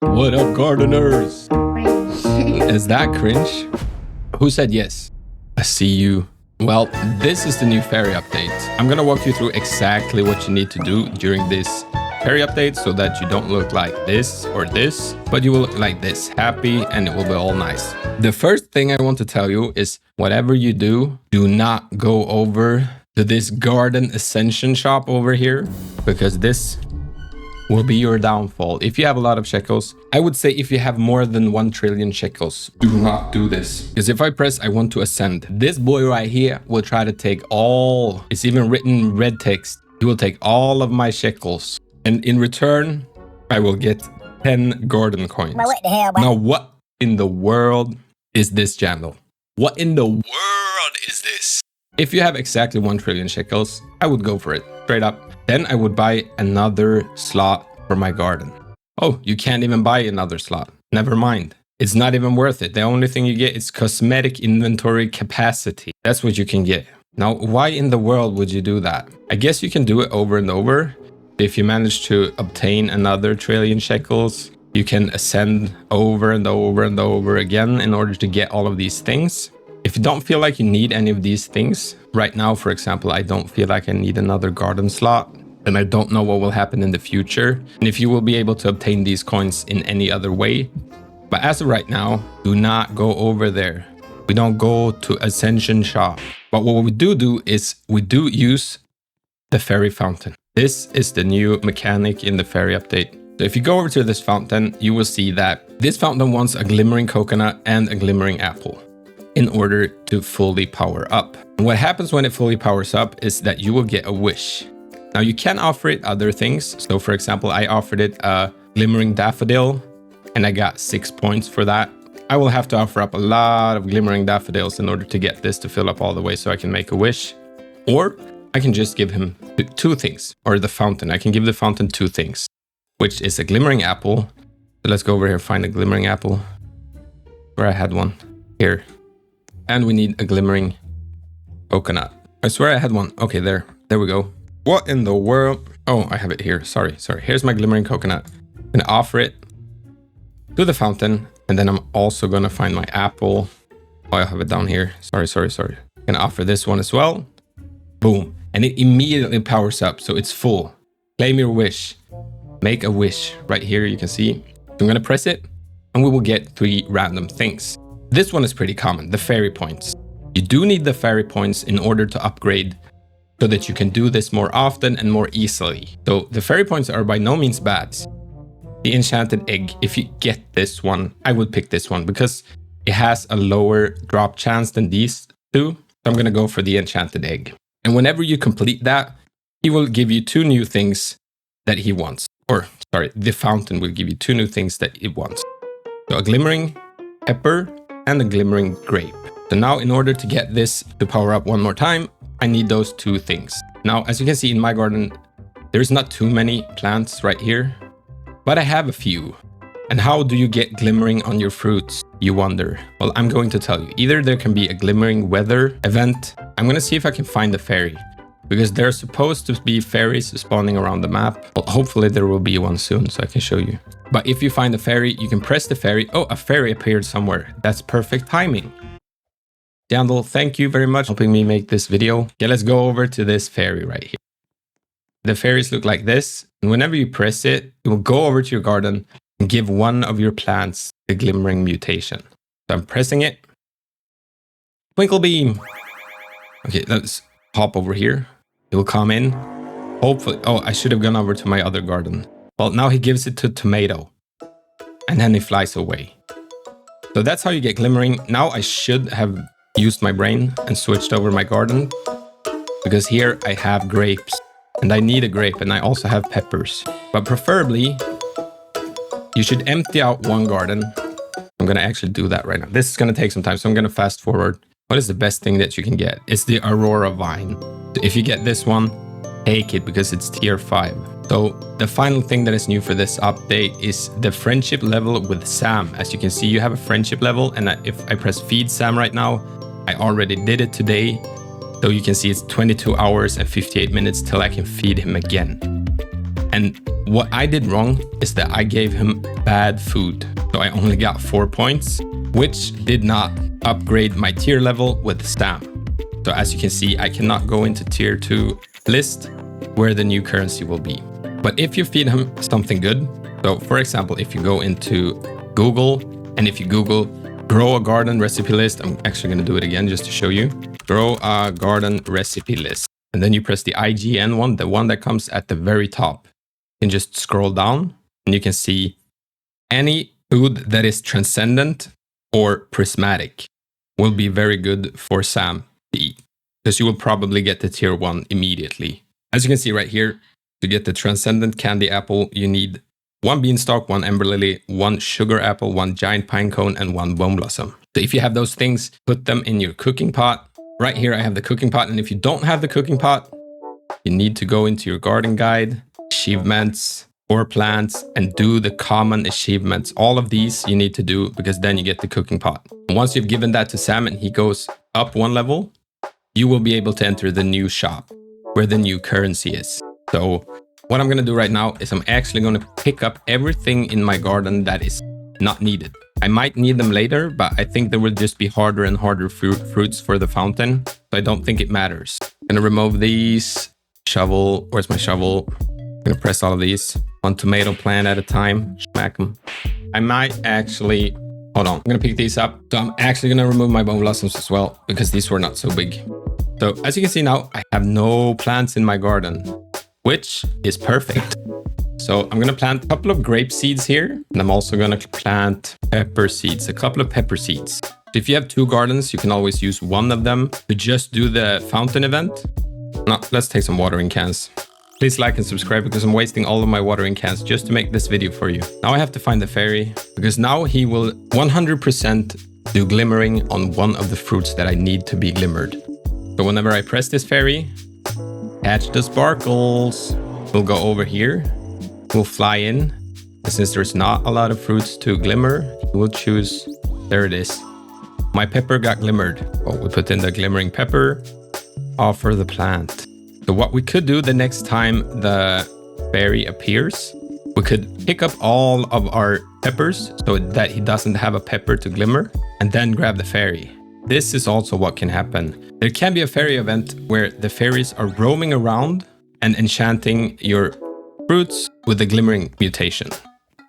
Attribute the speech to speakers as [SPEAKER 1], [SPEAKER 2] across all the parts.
[SPEAKER 1] What up, gardeners? Is that cringe? Who said yes? I see you. Well, this is the new fairy update. I'm gonna walk you through exactly what you need to do during this fairy update so that you don't look like this or this, but you will look like this, happy, and it will be all nice. The first thing I want to tell you is whatever you do, do not go over to this garden ascension shop over here, because this will be your downfall. If you have a lot of shekels, I would say if you have more than 1 trillion shekels, do not do this. Because if I press I want to ascend, this boy right here will try to take all, it's even written red text, he will take all of my shekels. And in return, I will get 10 garden coins.
[SPEAKER 2] Well, what the hell, man?
[SPEAKER 1] Now, what in the world is this, Jandal? What in the world is this? If you have exactly 1 trillion shekels, I would go for it, straight up. Then I would buy another slot for my garden. Oh, you can't even buy another slot. Never mind. It's not even worth it. The only thing you get is cosmetic inventory capacity. That's what you can get. Now, why in the world would you do that? I guess you can do it over and over. If you manage to obtain another trillion shekels, you can ascend over and over and over again in order to get all of these things. If you don't feel like you need any of these things, right now, for example, I don't feel like I need another garden slot, and I don't know what will happen in the future, and if you will be able to obtain these coins in any other way. But as of right now, do not go over there. We don't go to Ascension Shop. But what we do is we do use the fairy fountain. This is the new mechanic in the fairy update. So if you go over to this fountain, you will see that this fountain wants a glimmering coconut and a glimmering apple in order to fully power up. And what happens when it fully powers up is that you will get a wish. Now you can offer it other things. So for example, I offered it a glimmering daffodil and I got 6 points for that. I will have to offer up a lot of glimmering daffodils in order to get this to fill up all the way so I can make a wish. Or I can just give him 2 things, or the fountain. I can give the fountain 2 things, which is a glimmering apple. So let's go over here, find a glimmering apple. Where I had one. Here. And we need a glimmering coconut. I swear I had one. Okay, there we go. What in the world? Oh, I have it here. Sorry. Here's my glimmering coconut. I'm gonna offer it to the fountain. And then I'm also gonna find my apple. Oh, I have it down here. Sorry. I'm gonna offer this one as well. Boom. And it immediately powers up. So it's full. Claim your wish. Make a wish. Right here, you can see. I'm gonna press it and we will get 3 random things. This one is pretty common, the fairy points. You do need the fairy points in order to upgrade so that you can do this more often and more easily. So the fairy points are by no means bad. The enchanted egg, if you get this one, I would pick this one because it has a lower drop chance than these 2. So I'm gonna go for the enchanted egg. And whenever you complete that, he will give you 2 new things that he wants. Or sorry, the fountain will give you 2 new things that it wants. So a glimmering pepper and a glimmering grape. So now in order to get this to power up one more time, I need those 2 things. Now, as you can see in my garden, there's not too many plants right here, but I have a few. And how do you get glimmering on your fruits, you wonder? Well, I'm going to tell you. Either there can be a glimmering weather event. I'm gonna see if I can find a fairy, because there's supposed to be fairies spawning around the map. Well, hopefully there will be one soon so I can show you. But if you find a fairy, you can press the fairy. Oh, a fairy appeared somewhere. That's perfect timing. Jandal, thank you very much for helping me make this video. Okay, let's go over to this fairy right here. The fairies look like this. And whenever you press it, it will go over to your garden and give one of your plants the glimmering mutation. So I'm pressing it. Twinkle beam. Okay, let's hop over here. It will come in. Hopefully. Oh, I should have gone over to my other garden. Well, now he gives it to tomato. And then he flies away. So that's how you get glimmering. Now I should have used my brain and switched over my garden. Because here I have grapes. And I need a grape, and I also have peppers. But preferably, you should empty out one garden. I'm gonna actually do that right now. This is gonna take some time, so I'm gonna fast forward. What is the best thing that you can get? It's the Aurora Vine. If you get this one, take it because it's tier 5. So the final thing that is new for this update is the friendship level with Sam. As you can see, you have a friendship level, and if I press feed Sam right now, I already did it today. So you can see it's 22 hours and 58 minutes till I can feed him again. And what I did wrong is that I gave him bad food. So I only got 4 points, which did not upgrade my tier level with Sam. So as you can see, I cannot go into tier 2 list where the new currency will be. But if you feed him something good, so for example, if you go into Google and if you Google grow a garden recipe list, I'm actually going to do it again just to show you. Grow a garden recipe list. And then you press the IGN one, the one that comes at the very top. You can just scroll down and you can see any food that is transcendent or prismatic will be very good for Sam to eat, because you will probably get the tier 1 immediately. As you can see right here, to get the transcendent candy apple, you need 1 beanstalk, 1 ember lily, 1 sugar apple, 1 giant pine cone, and 1 bone blossom. So if you have those things, put them in your cooking pot. Right here, I have the cooking pot. And if you don't have the cooking pot, you need to go into your garden guide, achievements, for plants, and do the common achievements. All of these you need to do, because then you get the cooking pot. And once you've given that to Sam and he goes up 1 level, you will be able to enter the new shop where the new currency is. So what I'm going to do right now is I'm actually going to pick up everything in my garden that is not needed. I might need them later, but I think there will just be harder and harder fruits for the fountain. So I don't think it matters. I'm going to remove these. Shovel. Where's my shovel? I'm going to press all of these. 1 tomato plant at a time. Smack them. I might actually... Hold on. I'm going to pick these up. So I'm actually going to remove my bone blossoms as well, because these were not so big. So as you can see now, I have no plants in my garden, which is perfect. So I'm going to plant a couple of grape seeds here. And I'm also going to plant pepper seeds, a couple of pepper seeds. If you have 2 gardens, you can always use one of them to just do the fountain event. Now, let's take some watering cans. Please like and subscribe, because I'm wasting all of my watering cans just to make this video for you. Now I have to find the fairy, because now he will 100% do glimmering on one of the fruits that I need to be glimmered. So whenever I press this fairy, catch the sparkles. We'll go over here. We'll fly in. And since there's not a lot of fruits to glimmer, we'll choose... There it is. My pepper got glimmered. Oh, we put in the glimmering pepper. Offer the plant. So what we could do the next time the fairy appears, we could pick up all of our peppers so that he doesn't have a pepper to glimmer, and then grab the fairy. This is also what can happen. There can be a fairy event where the fairies are roaming around and enchanting your fruits with the glimmering mutation.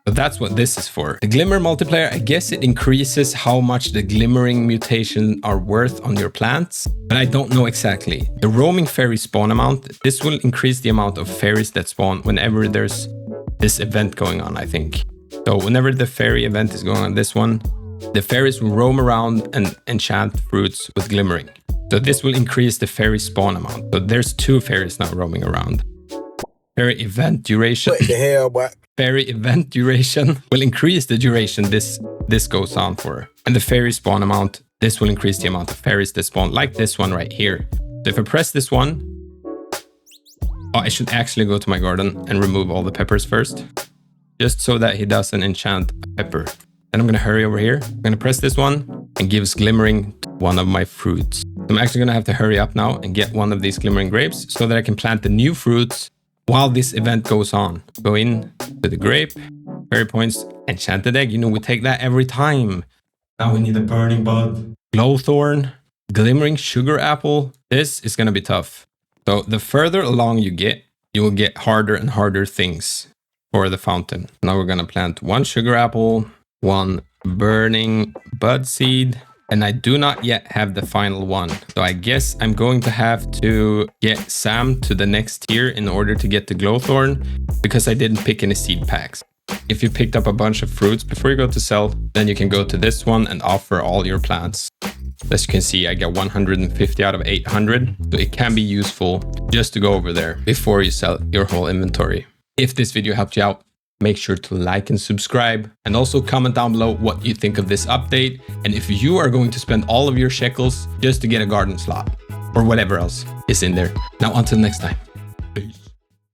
[SPEAKER 1] So that's what this is for. The glimmer multiplier, I guess it increases how much the glimmering mutation are worth on your plants, but I don't know exactly. The roaming fairy spawn amount, this will increase the amount of fairies that spawn whenever there's this event going on, I think. So whenever the fairy event is going on, this one, the fairies will roam around and enchant fruits with glimmering. So this will increase the fairy spawn amount. So there's 2 fairies now roaming around. Fairy event duration.
[SPEAKER 2] What the hell, boy?
[SPEAKER 1] Fairy event duration will increase the duration this goes on for. And the fairy spawn amount, this will increase the amount of fairies that spawn, like this one right here. So if I press this one, oh, I should actually go to my garden and remove all the peppers first, just so that he doesn't enchant a pepper. Then I'm going to hurry over here. I'm going to press this one and gives glimmering to one of my fruits. I'm actually going to have to hurry up now and get one of these glimmering grapes so that I can plant the new fruits while this event goes on. Go in to the grape, fairy points, enchanted egg. You know, we take that every time. Now we need a burning bud. Glowthorn, glimmering sugar apple. This is going to be tough. So the further along you get, you will get harder and harder things for the fountain. Now we're going to plant 1 sugar apple, 1 burning bud seed, and I do not yet have the final one. So I guess I'm going to have to get Sam to the next tier in order to get the glowthorn, because I didn't pick any seed packs. If you picked up a bunch of fruits before you go to sell, then you can go to this one and offer all your plants. As you can see, I get 150 out of 800. So it can be useful just to go over there before you sell your whole inventory. If this video helped you out, make sure to like and subscribe, and also comment down below what you think of this update, and if you are going to spend all of your shekels just to get a garden slot or whatever else is in there. Now until next time. Peace.